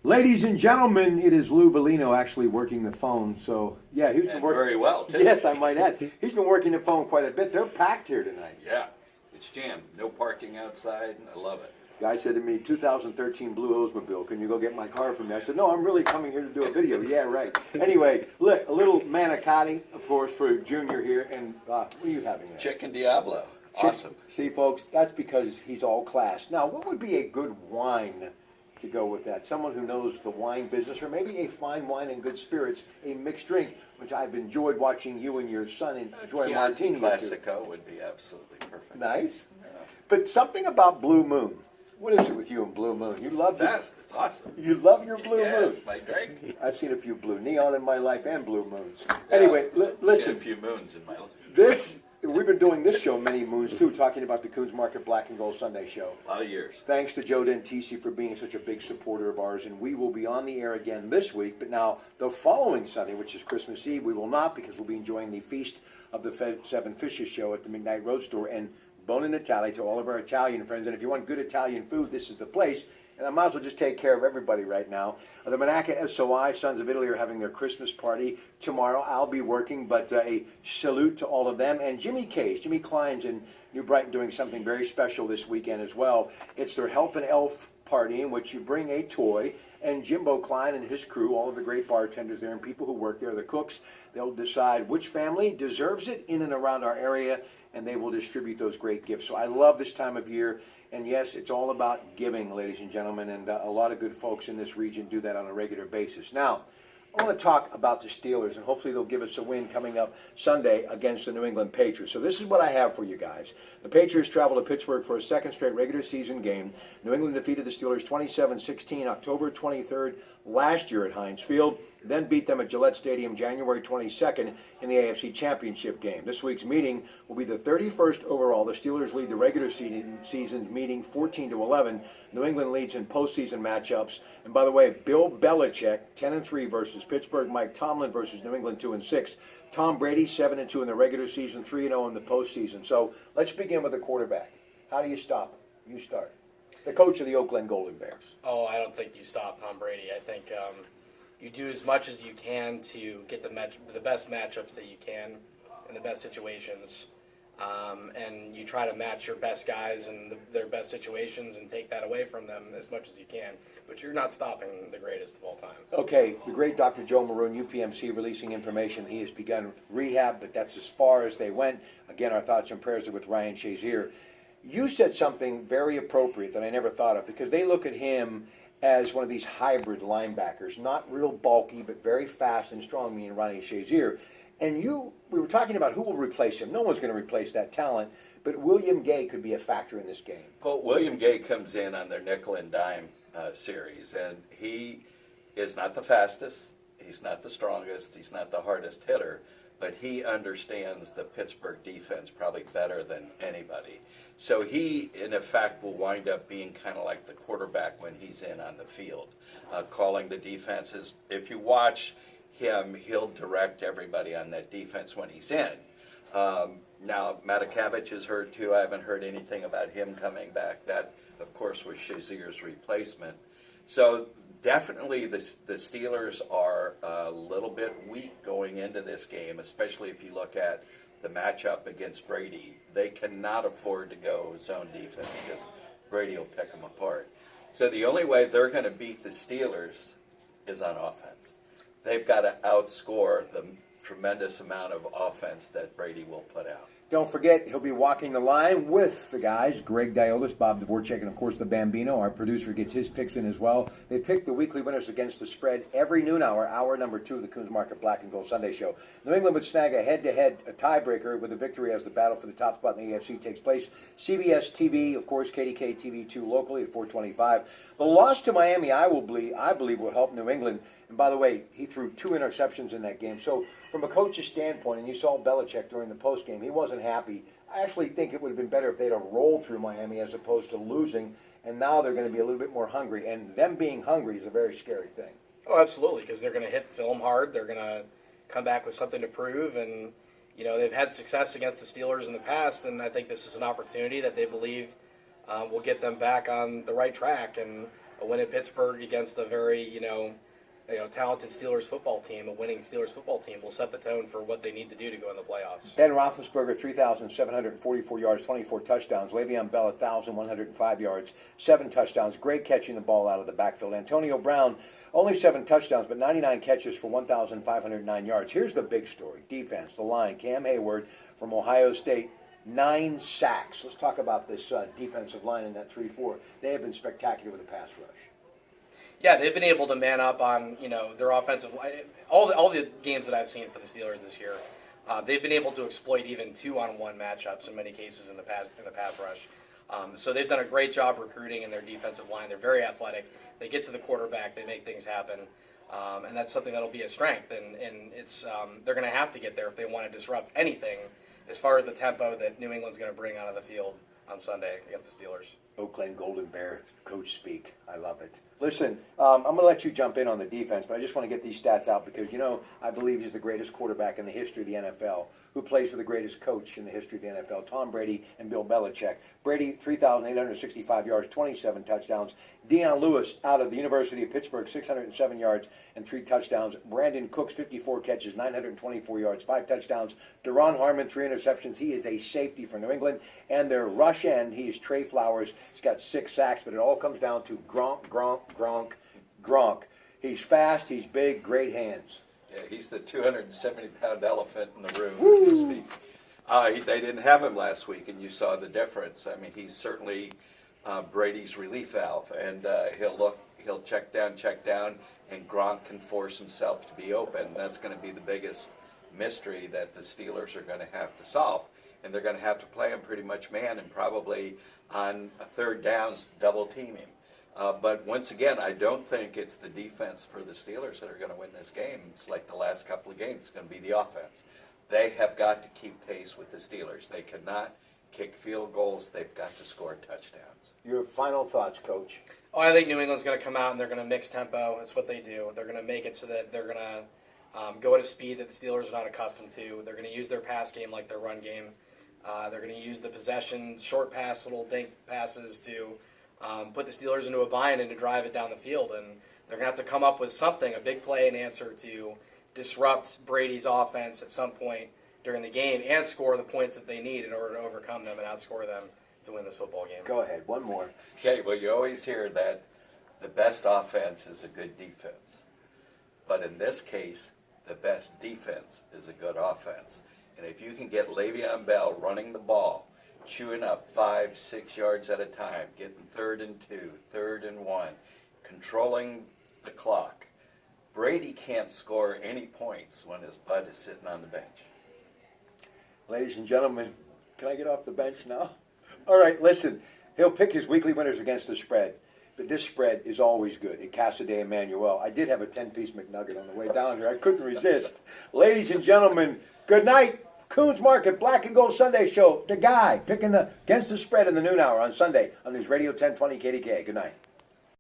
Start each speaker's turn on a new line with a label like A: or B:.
A: Ladies and gentlemen, it is Lou Valino actually working the phone. So, yeah, he's been working
B: very well, too.
A: Yes, I might add. He's been working the phone quite a bit. They're packed here tonight.
B: Yeah, it's jammed. No parking outside. I love it.
A: Guy said to me, 2013 Blue Oldsmobile, can you go get my car from me? I said, no, I'm really coming here to do a video. Yeah, right. Anyway, look, a little manicotti, of course, for Junior here. And what are you having there?
B: Chicken Diablo. Awesome.
A: See, folks, that's because he's all class. Now, what would be a good wine to go with that? Someone who knows the wine business, or maybe a fine wine and good spirits, a mixed drink, which I've enjoyed watching you and your son enjoy martini.
B: Classico would be absolutely perfect.
A: Nice. Yeah. But something about Blue Moon. What is it with you and Blue Moon? You love
B: it. It's awesome.
A: You love your Blue Moon.
B: It's my drink.
A: I've seen a few Blue Neon in my life and Blue Moons. Anyway, listen.
B: I've seen a few moons in my life.
A: We've been doing this show many moons too, talking about the Coons Market Black and Gold Sunday show.
B: A lot of years.
A: Thanks to Joe Dentisi for being such a big supporter of ours, and we will be on the air again this week. But now, the following Sunday, which is Christmas Eve, we will not, because we'll be enjoying the Feast of the Seven Fishes show at the McKnight Road Store. And Bone in Italy to all of our Italian friends. And if you want good Italian food, this is the place. And I might as well just take care of everybody right now. The Monaca SOI, Sons of Italy, are having their Christmas party tomorrow. I'll be working, but a salute to all of them. And Jimmy Klein's in New Brighton doing something very special this weekend as well. It's their Help an Elf party in which you bring a toy, and Jimbo Klein and his crew, all of the great bartenders there and people who work there, the cooks, they'll decide which family deserves it in and around our area, and they will distribute those great gifts. So I love this time of year, and yes, it's all about giving, ladies and gentlemen, and a lot of good folks in this region do that on a regular basis. Now, I want to talk about the Steelers, and hopefully they'll give us a win coming up Sunday against the New England Patriots. So this is what I have for you guys. The Patriots travel to Pittsburgh for a second straight regular season game. New England defeated the Steelers 27-16 October 23rd last year at Heinz Field, then beat them at Gillette Stadium January 22nd in the AFC Championship game. This week's meeting will be the 31st overall. The Steelers lead the regular season meeting 14-11. New England leads in postseason matchups. And by the way, Bill Belichick 10-3 versus Pittsburgh. Mike Tomlin versus New England 2-6. Tom Brady 7-2 in the regular season, 3-0 in the postseason. So let's begin with the quarterback. How do you stop him? You start. The coach of the Oakland Golden Bears.
C: Oh, I don't think you stop Tom Brady. I think you do as much as you can to get the best matchups that you can in the best situations, and you try to match your best guys in their best situations and take that away from them as much as you can. But you're not stopping the greatest of all time. Okay,
A: the great Dr. Joe Maroon, UPMC, releasing information. He has begun rehab, but that's as far as they went. Again, our thoughts and prayers are with Ryan Shazier. You said something very appropriate that I never thought of, because they look at him as one of these hybrid linebackers, not real bulky, but very fast and strong, me and Ronnie Shazier. And we were talking about who will replace him. No one's going to replace that talent, but William Gay could be a factor in this game.
B: Well, William Gay comes in on their nickel and dime series, and he is not the fastest, he's not the strongest, he's not the hardest hitter, but he understands the Pittsburgh defense probably better than anybody. So he, in effect, will wind up being kind of like the quarterback when he's in on the field, calling the defenses. If you watch him, he'll direct everybody on that defense when he's in. Now, Matakavich is hurt too. I haven't heard anything about him coming back. That, of course, was Shazier's replacement. So definitely the Steelers are a little bit weak going into this game, especially if you look at the matchup against Brady. They cannot afford to go zone defense because Brady will pick them apart. So the only way they're going to beat the Steelers is on offense. They've got to outscore the tremendous amount of offense that Brady will put out.
A: Don't forget, he'll be walking the line with the guys, Greg Diolis, Bob Dvorak, and, of course, the Bambino. Our producer gets his picks in as well. They pick the weekly winners against the spread every noon hour number 2 of the Coons Market Black and Gold Sunday Show. New England would snag a head-to-head tiebreaker with a victory as the battle for the top spot in the AFC takes place. CBS TV, of course, KDK TV2 locally at 425. The loss to Miami, I believe, will help New England. And by the way, he threw 2 interceptions in that game. So from a coach's standpoint, and you saw Belichick during the postgame, he wasn't happy. I actually think it would have been better if they'd have rolled through Miami as opposed to losing. And now they're going to be a little bit more hungry. And them being hungry is a very scary thing.
C: Oh, absolutely, because they're going to hit film hard. They're going to come back with something to prove. And, you know, they've had success against the Steelers in the past, and I think this is an opportunity that they believe will get them back on the right track. And A win in Pittsburgh against a very, talented Steelers football team, a winning Steelers football team, will set the tone for what they need to do to go in the playoffs.
A: Ben Roethlisberger, 3,744 yards, 24 touchdowns. Le'Veon Bell, 1,105 yards, 7 touchdowns. Great catching the ball out of the backfield. Antonio Brown, only 7 touchdowns, but 99 catches for 1,509 yards. Here's the big story. Defense, the line. Cam Hayward from Ohio State, 9 sacks. Let's talk about this defensive line in that 3-4. They have been spectacular with the pass rush.
C: Yeah, they've been able to man up on their offensive line. All the games that I've seen for the Steelers this year, they've been able to exploit even 2-on-1 matchups in many cases in the pass rush. So they've done a great job recruiting in their defensive line. They're very athletic. They get to the quarterback. They make things happen, and that's something that'll be a strength. And it's they're going to have to get there if they want to disrupt anything as far as the tempo that New England's going to bring out of the field on Sunday against the Steelers.
A: Oakland Golden Bear coach speak. I love it. Listen, I'm going to let you jump in on the defense, but I just want to get these stats out because, I believe he's the greatest quarterback in the history of the NFL who plays for the greatest coach in the history of the NFL, Tom Brady and Bill Belichick. Brady, 3,865 yards, 27 touchdowns. Deion Lewis out of the University of Pittsburgh, 607 yards and 3 touchdowns. Brandon Cooks, 54 catches, 924 yards, 5 touchdowns. Deron Harmon, 3 interceptions. He is a safety for New England. And their rush end, he is Trey Flowers. He's got 6 sacks, but it all comes down to Gronk. He's fast, he's big, great hands.
B: Yeah, he's the 270-pound elephant in the room, so to speak. They didn't have him last week, and you saw the difference. I mean, he's certainly Brady's relief valve, and he'll check down, and Gronk can force himself to be open. That's going to be the biggest mystery that the Steelers are going to have to solve, and they're going to have to play him pretty much man and probably on a third downs double team him. But once again, I don't think it's the defense for the Steelers that are going to win this game. It's like the last couple of games. It's going to be the offense. They have got to keep pace with the Steelers. They cannot kick field goals. They've got to score touchdowns.
A: Your final thoughts, Coach?
C: Oh, I think New England's going to come out and they're going to mix tempo. That's what they do. They're going to make it so that they're going to go at a speed that the Steelers are not accustomed to. They're going to use their pass game like their run game. They're going to use the possession, short pass, little dink passes to put the Steelers into a bind and to drive it down the field. And they're going to have to come up with something, a big play and answer to disrupt Brady's offense at some point during the game and score the points that they need in order to overcome them and outscore them to win this football game.
A: Go ahead, one more.
B: Okay, well, you always hear that the best offense is a good defense. But in this case, the best defense is a good offense. And if you can get Le'Veon Bell running the ball, chewing up 5-6 yards at a time, getting 3rd and 2, 3rd and 1, controlling the clock, Brady can't score any points when his butt is sitting on the bench.
A: Ladies and gentlemen, can I get off the bench now? All right, listen, he'll pick his weekly winners against the spread, but this spread is always good at Casa de Emmanuel. I did have a 10-piece McNugget on the way down here. I couldn't resist. Ladies and gentlemen, good night. Coons Market Black and Gold Sunday Show. The guy picking against the spread in the noon hour on Sunday on his Radio 1020 KDK. Good night.